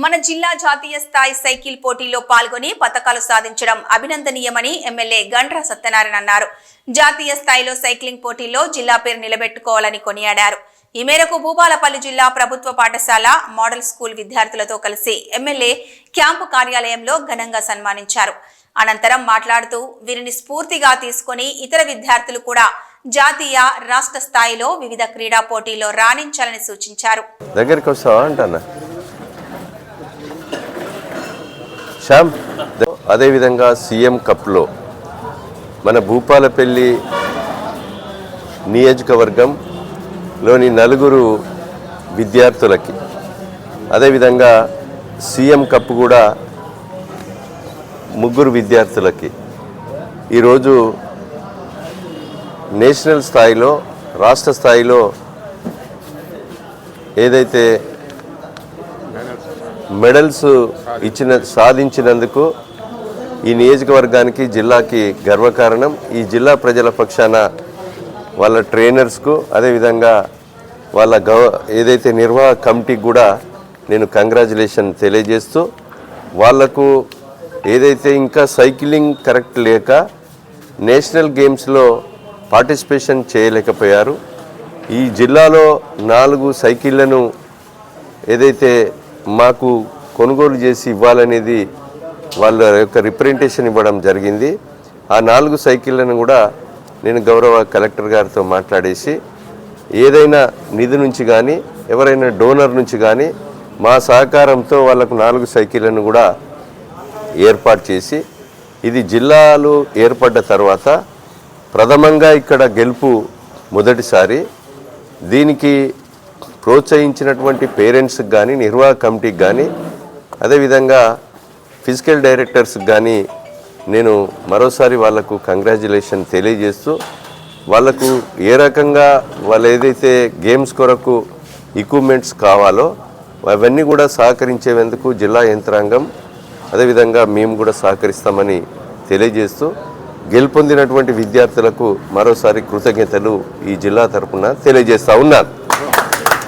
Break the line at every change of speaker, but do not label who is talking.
మన జిల్లా జాతీయ స్థాయి సైకిల్ పోటీలో పాల్గొని పతకాలు సాధించడం అభినందనీయమని ఎమ్మెల్యే గండ్ర సత్యనారాయణ అన్నారు. జాతీయ స్థాయిలో సైక్లింగ్ పోటీల్లో జిల్లా పేరు నిలబెట్టుకోవాలని కొనియాడారు. ఈ మేరకు భూపాలపల్లి జిల్లా ప్రభుత్వ పాఠశాల మోడల్ స్కూల్ విద్యార్థులతో కలిసి ఎమ్మెల్యే క్యాంపు కార్యాలయంలో ఘనంగా సన్మానించారు. అనంతరం మాట్లాడుతూ వీరిని స్ఫూర్తిగా తీసుకుని ఇతర విద్యార్థులు కూడా జాతీయ రాష్ట్ర స్థాయిలో వివిధ క్రీడా పోటీల్లో రాణించాలని సూచించారు.
అదేవిధంగా సీఎం కప్లో మన భూపాలపల్లి నియోజకవర్గంలోని 4 విద్యార్థులకి, అదేవిధంగా సీఎం కప్ కూడా 3 విద్యార్థులకి ఈరోజు నేషనల్ స్థాయిలో, రాష్ట్ర స్థాయిలో ఏదైతే మెడల్స్ సాధించినందుకు ఈ నియోజకవర్గానికి, జిల్లాకి గర్వకారణం. ఈ జిల్లా ప్రజల పక్షాన వాళ్ళ ట్రైనర్స్కు, అదేవిధంగా వాళ్ళ ఏదైతే నిర్వాహక కమిటీకి కూడా నేను కంగ్రాచులేషన్ తెలియజేస్తూ, వాళ్లకు ఏదైతే ఇంకా సైక్లింగ్ కరెక్ట్ లేక నేషనల్ గేమ్స్లో పార్టిసిపేషన్ చేయలేకపోయారు. ఈ జిల్లాలో 4 సైకిళ్లను ఏదైతే మాకు కొనుగోలు చేసి ఇవ్వాలనేది వాళ్ళ యొక్క రిప్రజెంటేషన్ ఇవ్వడం జరిగింది. ఆ 4 సైకిళ్లను కూడా నేను గౌరవ కలెక్టర్ గారితో మాట్లాడేసి ఏదైనా నిధి నుంచి కానీ, ఎవరైనా డోనర్ నుంచి కానీ మా సహకారంతో వాళ్ళకు 4 సైకిళ్లను కూడా ఏర్పాటు చేసి, ఇది జిల్లాలు ఏర్పడ్డ తర్వాత ప్రథమంగా ఇక్కడ గెలుపు మొదటిసారి. దీనికి ప్రోత్సహించినటువంటి పేరెంట్స్కి కానీ, నిర్వాహక కమిటీకి కానీ, అదేవిధంగా ఫిజికల్ డైరెక్టర్స్కి కానీ నేను మరోసారి వాళ్లకు కంగ్రాచులేషన్ తెలియజేస్తూ, వాళ్లకు ఏ రకంగా వాళ్ళు ఏదైతే గేమ్స్ కొరకు ఎక్విప్మెంట్స్ కావాలో అవన్నీ కూడా సహకరించేందుకు జిల్లా యంత్రాంగం, అదేవిధంగా మేము కూడా సహకరిస్తామని తెలియజేస్తూ, గెలుపొందినటువంటి విద్యార్థులకు మరోసారి కృతజ్ఞతలు ఈ జిల్లా తరఫున తెలియజేస్తూ ఉన్నాను.